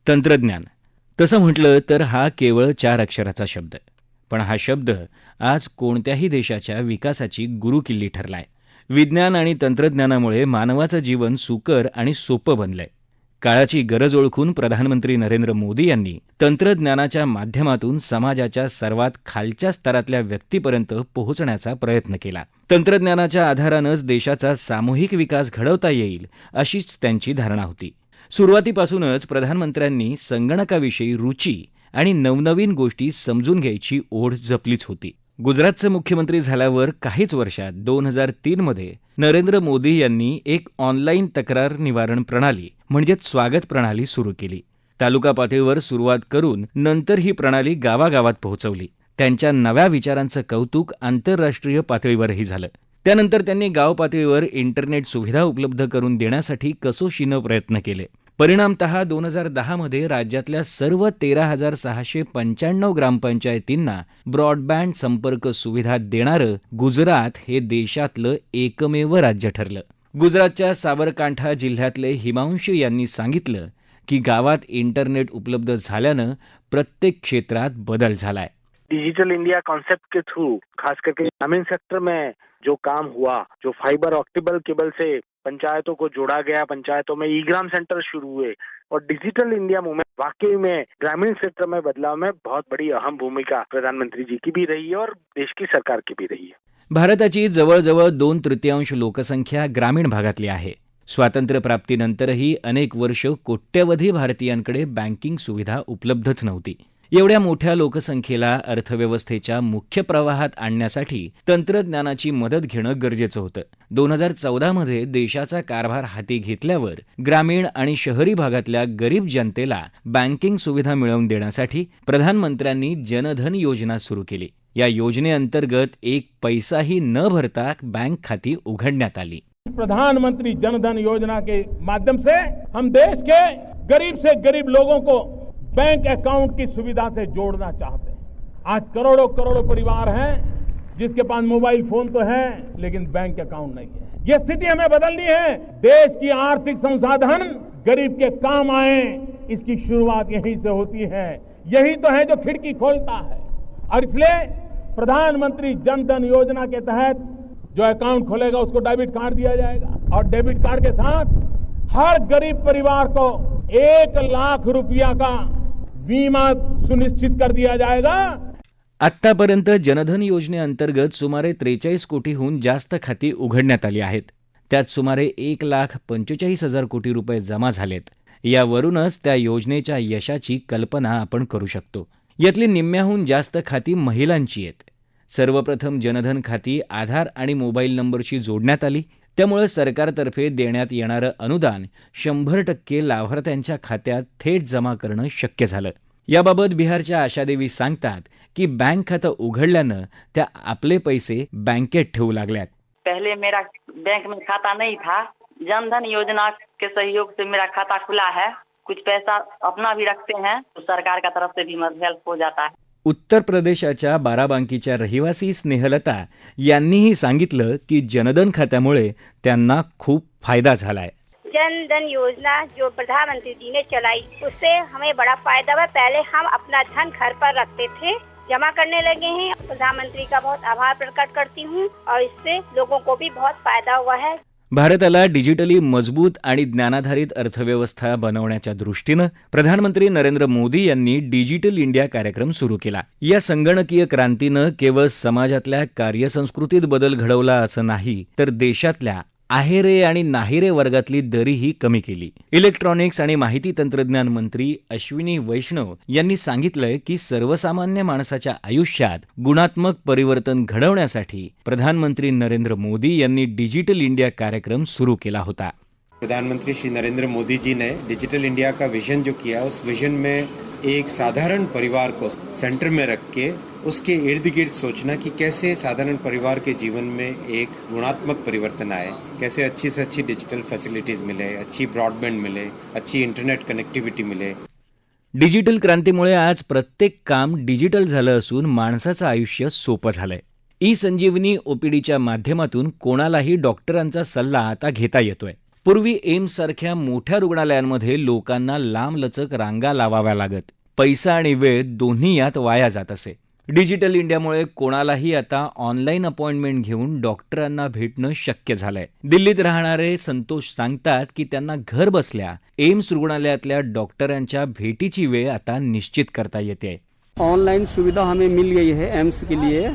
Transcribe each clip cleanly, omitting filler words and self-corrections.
तंत्रज्ञान तसं म्हटलं तर हा केवळ 4 अक्षराचा शब्द. पण हा शब्द आज कोणत्याही देशाच्या विकासाची गुरुकिल्ली ठरलाय. विज्ञान आणि तंत्रज्ञानामुळे मानवाचं जीवन सुकर आणि सोपं बनलंय. काळाची गरज ओळखून प्रधानमंत्री नरेंद्र मोदी यांनी तंत्रज्ञानाच्या माध्यमातून समाजाच्या सर्वात खालच्या स्तरातल्या व्यक्तीपर्यंत पोहोचण्याचा प्रयत्न केला. तंत्रज्ञानाच्या आधारानंच देशाचा सामूहिक विकास घडवता येईल अशीच त्यांची धारणा होती. सुरुवातीपासूनच प्रधानमंत्र्यांनी संगणकाविषयी रुची आणि नवनवीन गोष्टी समजून घ्यायची ओढ जपलीच होती. गुजरातचे मुख्यमंत्री झाल्यावर काहीच वर्षात 2003 मध्ये नरेंद्र मोदी यांनी एक ऑनलाईन तक्रार निवारण प्रणाली म्हणजेच स्वागत प्रणाली सुरू केली. तालुका पातळीवर सुरुवात करून नंतर ही प्रणाली गावागावात पोहोचवली. त्यांच्या नव्या विचारांचं कौतुक आंतरराष्ट्रीय पातळीवरही झालं. त्यानंतर त्यांनी गाव पातळीवर इंटरनेट सुविधा उपलब्ध करून देण्यासाठी कसोशीनं प्रयत्न केले. परिणामतः 2010 मध्ये राज्यातल्या सर्व 13,695 ग्रामपंचायतींना ब्रॉडबँड संपर्क सुविधा देणारं गुजरात हे देशातलं एकमेव राज्य ठरलं. गुजरातच्या साबरकांठा जिल्ह्यातले हिमांशू यांनी सांगितलं की गावात इंटरनेट उपलब्ध झाल्यानं प्रत्येक क्षेत्रात बदल झालाय. डिजिटल इंडिया कॉन्सेप्ट के थ्रू खास करके ग्रामीण सेक्टर में जो काम हुआ, जो फाइबर ऑप्टिकल केबल से पंचायतों को जोड़ा गया, पंचायतों में ई ग्राम सेंटर शुरू हुए और डिजिटल इंडिया मूवमेंट वाकई में ग्रामीण सेक्टर में बदलाव में बहुत बड़ी अहम भूमिका प्रधानमंत्री जी की भी रही है और देश की सरकार की भी रही है. भारताची जवळजवळ 2/3 लोकसंख्या ग्रामीण भागातली आहे. स्वातंत्र्यप्राप्तीनंतरही अनेक वर्ष कोट्यवधी भारतीयांकडे बँकिंग सुविधा उपलब्धच नव्हती. एवढ्या मोठ्या लोकसंख्येला अर्थव्यवस्थेच्या मुख्य प्रवाहात आणण्यासाठी तंत्रज्ञानाची मदत घेणं गरजेचं होतं. 2014 मध्ये देशाचा कारभार हाती घेतल्यावर ग्रामीण आणि शहरी भागातल्या गरीब जनतेला बँकिंग सुविधा मिळवून देण्यासाठी प्रधानमंत्र्यांनी जनधन योजना सुरू केली. या योजनेअंतर्गत एक पैसाही न भरता बँक खाती उघडण्यात आली. प्रधानमंत्री जनधन योजना के माध्यम से हम देश के गरीब से गरीब लोगों को बैंक अकाउंट की सुविधा से जोड़ना चाहते हैं. आज करोड़ों करोड़ों परिवार हैं जिसके पास मोबाइल फोन तो है लेकिन बैंक अकाउंट नहीं है. ये स्थिति हमें बदलनी है. देश की आर्थिक संसाधन गरीब के काम आए, इसकी शुरुआत यहीं से होती है. यही तो है जो खिड़की खोलता है. और इसलिए प्रधानमंत्री जनधन योजना के तहत जो अकाउंट खोलेगा उसको डेबिट कार्ड दिया जाएगा और डेबिट कार्ड के साथ हर गरीब परिवार को 1 लाख रुपया का विमा सुनिश्चित कर दिया जाएगा. आत्तापर्यंत जनधन योजनेअंतर्गत सुमारे 43 कोटीहून जास्त खाती उघडण्यात आली आहेत. त्यात सुमारे 1,45,000 कोटी रुपये जमा झालेत. यावरूनच त्या योजनेच्या यशाची कल्पना आपण करू शकतो. यातली निम्म्याहून जास्त खाती महिलांची आहेत. सर्वप्रथम जनधन खाती आधार आणि मोबाईल नंबरशी जोडण्यात आली. त्यामुळे सरकारतर्फे देण्यात येणारं अनुदान 100% लाभार्थ्यांच्या खात्यात थेट जमा करणं शक्य झालं. याबाबत बिहारच्या आशादेवी सांगतात की बँक खातं उघडल्यानं त्या आपले पैसे बँकेत ठेवू लागल्यात. पहले मेरा बैंक में खाता नहीं था. जनधन योजना के सहयोग से मेरा खाता खुला है. कुछ पैसा अपना भी रखते हैं तो सरकार का तरफ से भी मदद हेल्प हो जाता है. उत्तर प्रदेशाच्या बाराबांकीच्या रहिवासी स्नेहलता यांनीही सांगितलं की जनधन खात्यामुळे त्यांना खूप फायदा झालाय. जनधन योजना जो प्रधानमंत्री जी ने चलाई उससे हमें बड़ा फायदा हुआ. पहले हम अपना धन घर पर रखते थे, जमा करने लगे हैं. प्रधानमंत्री का बहुत आभार प्रकट करती हूँ और इससे लोगों को भी बहुत फायदा हुआ है. भारताला डिजिटली मजबूत आणि ज्ञानाधारित अर्थव्यवस्था बनवण्याच्या दृष्टीनं प्रधानमंत्री नरेंद्र मोदी यांनी डिजिटल इंडिया कार्यक्रम सुरू केला. या संगणकीय क्रांतीनं केवळ समाजातल्या कार्यसंस्कृतीत बदल घडवला असं नाही, तर देशातल्या आहेरे आणि नाहिरे वर्गातली दरीही कमी केली. इलेक्ट्रॉनिक्स आणि माहिती तंत्रज्ञान मंत्री अश्विनी वैष्णव यांनी सांगितलंय की सर्वसामान्य माणसाच्या आयुष्यात गुणात्मक परिवर्तन घडवण्यासाठी प्रधानमंत्री नरेंद्र मोदी यांनी डिजिटल इंडिया कार्यक्रम सुरू केला होता. प्रधानमंत्री श्री नरेंद्र मोदी जी ने डिजिटल इंडिया का विजन जो किया, उस विजन में एक साधारण परिवार को सेंटर में रख के उसके इर्द गिर्द सोचना कि कैसे साधारण परिवार के जीवन में एक गुणात्मक परिवर्तन आए, कैसे अच्छी से अच्छी डिजिटल फैसिलिटीज़ मिले, अच्छी ब्रॉडबैंड मिले, अच्छी इंटरनेट कनेक्टिविटी मिले. डिजिटल क्रांतीमुळे आज प्रत्येक काम डिजिटल झालं असून माणसाचं आयुष्य सोपं झालंय. ई संजीवनी ओपीडीच्या माध्यमातून कोणालाही डॉक्टरांचा सल्ला आता घेता येतोय. पूर्वी एम्ससारख्या मोठ्या रुग्णालयांमध्ये लोकांना लांबलचक रांगा लावाव्या लागत. पैसा आणि वेळ दोन्ही यात वाया जात असे. डिजिटल इंडियामुळे कोणालाही आता ऑनलाईन अपॉइंटमेंट घेऊन डॉक्टरांना भेटणं शक्य झालंय. दिल्लीत राहणारे संतोष सांगतात की त्यांना घर बसल्या एम्स रुग्णालयातल्या डॉक्टरांच्या भेटीची वेळ आता निश्चित करता येते. ऑनलाइन सुविधा हमें मिल गई है एम्स के लिए.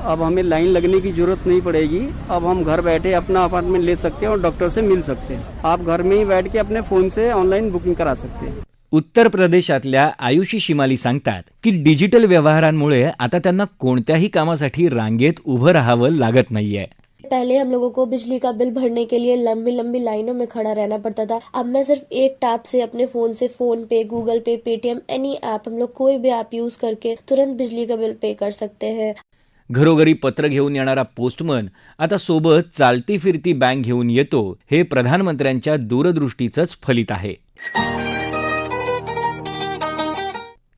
अब हमें लाइन लगने की जरूरत नहीं पड़ेगी. अब हम घर बैठे अपना अपॉइंटमेंट ले सकते हैं और डॉक्टर से मिल सकते हैं. आप घर में ही बैठ के अपने फोन से ऑनलाइन बुकिंग करा सकते हैं. उत्तर प्रदेशातल्या आयुषी शिमाली सांगतात की डिजिटल व्यवहारांमुळे आता त्यांना कोणत्याही कामासाठी रांगेत उभं राहावं लागत नाहीये. पहले हम लोगों को बिजली का बिल भरने के लिए लंबी लंबी लाइनों में खड़ा रहना पड़ता था. अब मैं सिर्फ एक टैप से अपने फोन से फोन पे, गूगल पे, पेटीएम, एनी ऐप, हम लोग कोई भी ऐप यूज करके तुरंत बिजली का बिल पे कर सकते हैं. घरोघरी पत्र घेऊन येणारा पोस्टमन आता सोबत चालती फिरती बँक घेऊन येतो. हे प्रधानमंत्र्यांच्या दूरदृष्टीचंच फलित आहे.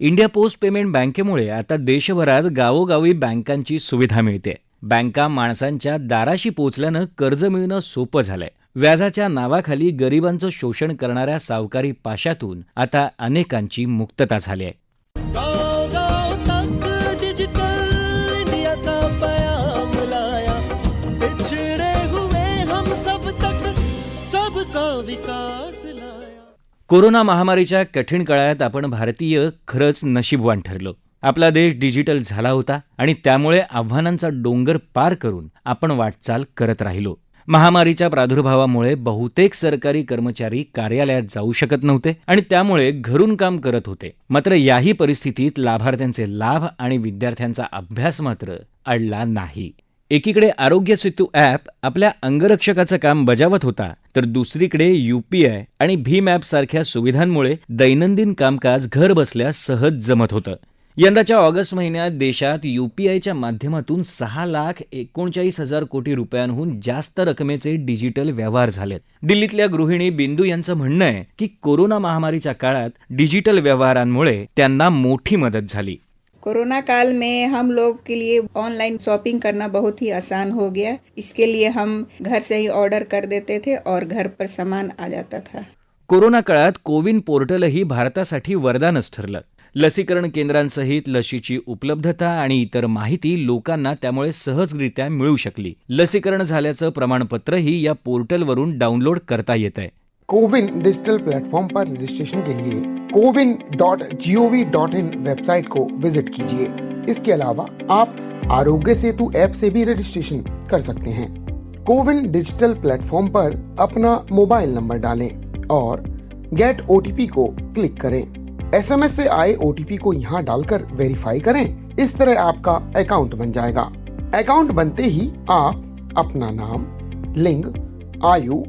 इंडिया पोस्ट पेमेंट बँकेमुळे आता देशभरात गावोगावी बँकांची सुविधा मिळते. बँका माणसांच्या दाराशी पोचल्यानं कर्ज मिळणं सोपं झालंय. व्याजाच्या नावाखाली गरिबांचं शोषण करणाऱ्या सावकारी पाशातून आता अनेकांची मुक्तता झाली आहे. गाँव गाँव तक डिजिटल इंडिया का पैगाम लाया. पिछड़े हुए हम सब तक सबका विकास लाया. कोरोना महामारीच्या कठीण काळात आपण भारतीय खरंच नशीबवान ठरलो. आपला देश डिजिटल झाला होता आणि त्यामुळे आव्हानांचा डोंगर पार करून आपण वाटचाल करत राहिलो. महामारीच्या प्रादुर्भावामुळे बहुतेक सरकारी कर्मचारी कार्यालयात जाऊ शकत नव्हते आणि त्यामुळे घरून काम करत होते. मात्र याही परिस्थितीत लाभार्थ्यांचे लाभ आणि विद्यार्थ्यांचा अभ्यास मात्र अडला नाही. एकीकडे आरोग्य सेतू ॲप आपल्या अंगरक्षकाचं काम बजावत होता, तर दुसरीकडे UPI आणि भीम ॲप सारख्या सुविधांमुळे दैनंदिन कामकाज घर बसल्या सहज जमत होतं. यंदाच्या ऑगस्ट महिन्यात देशात UPIच्या माध्यमातून 6,39,000 कोटी रुपयांहून जास्त रकमेचे डिजिटल व्यवहार झालेत. दिल्लीतल्या गृहिणी बिंदू यांचं म्हणणं आहे की कोरोना महामारीच्या काळात डिजिटल व्यवहारांमुळे त्यांना मोठी मदत झाली. कोरोना काल में हम लोग के लिए ऑनलाइन शॉपिंग करना बहुत ही आसान हो गया. इसके लिए हम घर से ही ऑर्डर कर देते थे और घर पर सामान आ जाता था. कोरोना काळात कोविन पोर्टलही भारतासाठी वरदानच ठरलं. लसीकरण केंद्रांसहित लशीची उपलब्धता आणि इतर माहिती लोकांना त्यामुळे सहजरित्या मिळू शकली. लसीकरण झाल्याचं प्रमाणपत्रही या पोर्टलवरून डाउनलोड करता येतंय. कोविन डिजिटल प्लेटफॉर्म पर रजिस्ट्रेशन के लिए cowin.gov.in वेबसाइट को विजिट कीजिए. इसके अलावा आप आरोग्य सेतु ऐप से भी रजिस्ट्रेशन कर सकते हैं. कोविन डिजिटल प्लेटफॉर्म पर अपना मोबाइल नंबर डालें और गेट OTP को क्लिक करें. SMS से आए OTP को यहाँ डालकर वेरीफाई करें. इस तरह आपका अकाउंट बन जाएगा. अकाउंट बनते ही आप अपना नाम, लिंग, आयु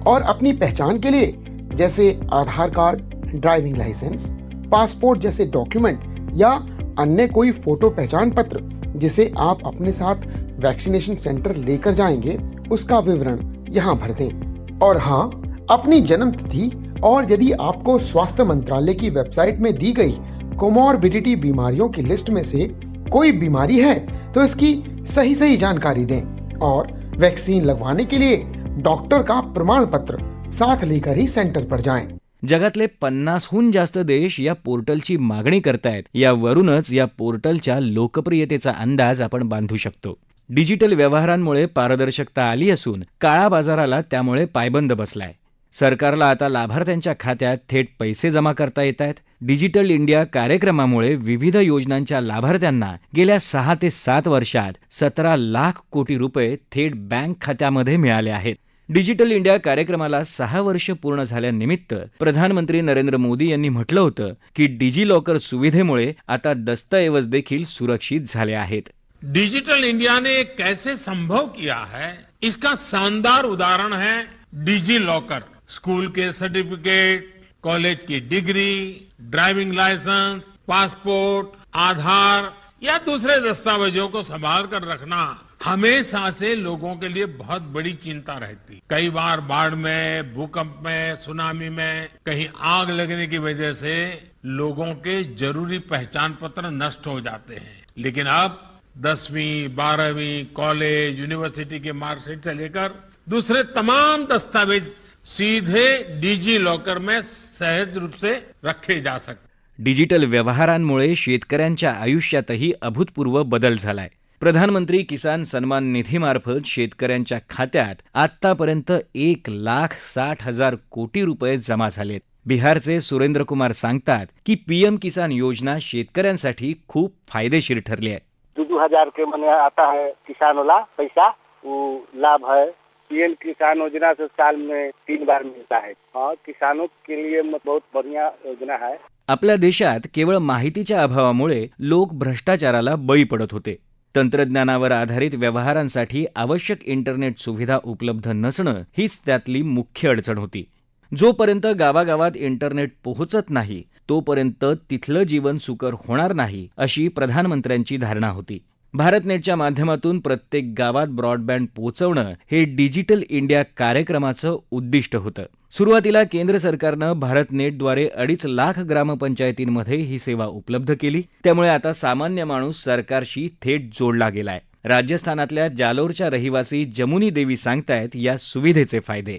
और अपनी पहचान के लिए जैसे आधार कार्ड, ड्राइविंग लाइसेंस, पासपोर्ट जैसे डॉक्यूमेंट या अन्य कोई फोटो पहचान पत्र जिसे आप अपने साथ वैक्सीनेशन सेंटर लेकर जाएंगे, उसका विवरण यहाँ भर दें. और हाँ, अपनी जन्म तिथि और यदि आपको स्वास्थ्य मंत्रालय की वेबसाइट में दी गई कोमॉर्बिडिटी बीमारियों की लिस्ट में से कोई बीमारी है तो इसकी सही जानकारी दें. और वैक्सीन लगवाने के लिए डॉक्टर का प्रमाण पत्र साथ लेकर ही सेंटर पर जाएं. जगातले 50हून जास्त देश या पोर्टलची मागणी करतायत. यावरूनच या पोर्टलच्या लोकप्रियतेचा अंदाज आपण बांधू शकतो. डिजिटल व्यवहारांमुळे पारदर्शकता आली असून काळा बाजाराला त्यामुळे पायबंद बसलाय. सरकारला आता लाभार्थ्यांच्या खात्यात थेट पैसे जमा करता येत आहेत. डिजिटल इंडिया कार्यक्रमामुळे विविध योजनांच्या लाभार्थ्यांना गेल्या 6 ते 7 वर्षात 17 लाख कोटी रुपये थेट बँक खात्यामध्ये मिळाले आहेत. डिजिटल इंडिया कार्यक्रमाला 6 वर्ष पूर्ण झाल्यानिमित्त प्रधानमंत्री नरेंद्र मोदी यांनी म्हटलं होतं की डिजी लॉकर सुविधेमुळे आता दस्तऐवज देखील सुरक्षित झाले आहेत. डिजिटल इंडिया ने कैसे संभव किया है, इसका शानदार उदाहरण है डिजी लॉकर. स्कूल के सर्टिफिकेट, कॉलेज की डिग्री, ड्राइविंग लाइसेंस, पासपोर्ट, आधार या दूसरे दस्तावेजों को संभाल कर रखना हमेशा से लोगों के लिए बहुत बड़ी चिंता रहती. कई बार बाढ़ में, भूकंप में, सुनामी में, कहीं आग लगने की वजह से लोगों के जरूरी पहचान पत्र नष्ट हो जाते हैं. लेकिन अब 10वीं, 12वीं, कॉलेज, यूनिवर्सिटी के मार्कशीट से लेकर दूसरे तमाम दस्तावेज सीधे डिजी लॉकर में सहज रूप से रखे जा सकते। डिजिटल व्यवहारांमुळे शेतकऱ्यांच्या आयुष्यातही अभूतपूर्व बदल झालाय. प्रधानमंत्री किसान सन्मान निधीमार्फत शेतकऱ्यांच्या खात्यात आतापर्यंत 1,60,000 कोटी रुपये जमा झालेत. बिहारचे सुरेंद्र कुमार सांगतात की पीएम किसान योजना शेतकऱ्यांसाठी खूप फायदेशीर ठरली आहे. 2,000 के मने आता है किसान वाला पैसा, वो लाभ है। पीएम किसान योजना से साल में 3 बार मिलता है। हाँ, किसानों के लिए बहुत बढ़िया योजना है. आपल्या देशात केवळ माहितीच्या अभावामुळे लोक भ्रष्टाचाराला बळी पडत होते. तंत्रज्ञानावर आधारित व्यवहारांसाठी आवश्यक इंटरनेट सुविधा उपलब्ध नसणं हीच त्यातली मुख्य अडचण होती. जोपर्यंत गावागावात इंटरनेट पोहोचत नाही तोपर्यंत तिथलं जीवन सुकर होणार नाही अशी प्रधानमंत्र्यांची धारणा होती. भारतनेटच्या माध्यमातून प्रत्येक गावात ब्रॉडबँड पोहोचवणं हे डिजिटल इंडिया कार्यक्रमाचं उद्दिष्ट होतं. सुरुवातीला केंद्र सरकारनं भारतनेटद्वारे 2.5 लाख ग्रामपंचायतींमध्ये ही सेवा उपलब्ध केली. त्यामुळे आता सामान्य माणूस सरकारशी थेट जोडला गेलाय. राजस्थानातल्या जालोरच्या रहिवासी जमुनी देवी सांगतायत या सुविधेचे फायदे.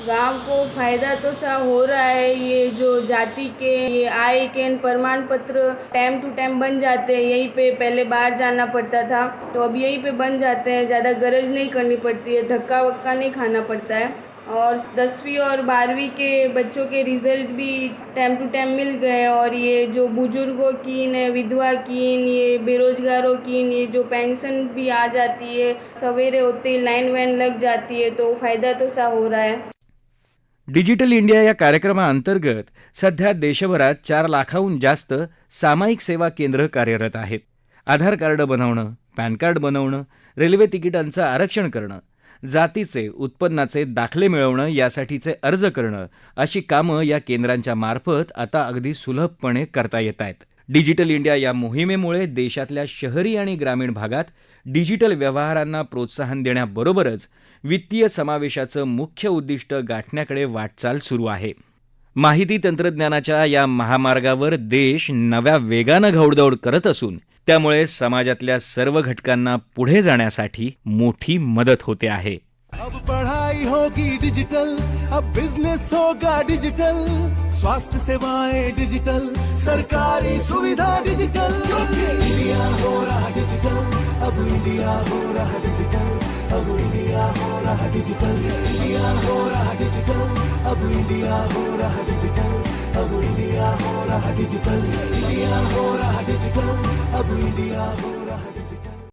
गांव को फायदा तो सा हो रहा है. ये जो जाति के ये आय के प्रमाण पत्र टाइम टू टाइम बन जाते हैं. यहीं पे पहले बाहर जाना पड़ता था, तो अब यहीं पे बन जाते हैं. ज़्यादा गरज नहीं करनी पड़ती है, धक्का वक्का नहीं खाना पड़ता है. और 10वीं और 12वीं के बच्चों के रिजल्ट भी टाइम टू टाइम मिल गए. और ये जो बुजुर्गों की न विधवा की ये बेरोजगारों की ये जो पेंशन भी आ जाती है, सवेरे होते ही लाइन वैन लग जाती है, तो फायदा तो सा हो रहा है. डिजिटल इंडिया या कार्यक्रमाअंतर्गत सध्या देशभरात 4 लाखाहून जास्त सामायिक सेवा केंद्र कार्यरत आहेत. आधार कार्ड बनवणं, पॅन कार्ड बनवणं, रेल्वे तिकिटांचं आरक्षण करणं, जातीचे उत्पन्नाचे दाखले मिळवणं यासाठीचे अर्ज करणं अशी कामं या केंद्रांच्या मार्फत आता अगदी सुलभपणे करता येत आहेत. डिजिटल इंडिया या मोहिमेमुळे देशातल्या शहरी आणि ग्रामीण भागात डिजिटल व्यवहारांना प्रोत्साहन देण्याबरोबरच वित्तीय समावेशाचं मुख्य उद्दिष्ट गाठण्याकडे वाटचाल सुरू आहे. माहिती तंत्रज्ञानाच्या या महामार्गावर देश नव्या वेगानं घौडदौड करत असून त्यामुळे समाजातल्या सर्व घटकांना पुढे जाण्यासाठी मोठी मदत होते आहे. अब पढ़ाई होगी डिजिटल, अब बिजनेस होगा डिजिटल, स्वास्थ्य सेवाएं डिजिटल, सरकारी सुविधा डिजिटल. क्योंकि इंडिया हो रहा डिजिटल, अब इंडिया हो रहा डिजिटल, अब इंडिया हो रहा डिजिटल, इंडिया हो रहा डिजिटल, अब इंडिया हो रहा डिजिटल, अब इंडिया हो रहा डिजिटल, इंडिया हो रहा डिजिटल, अब इंडिया हो रहा डिजिटल.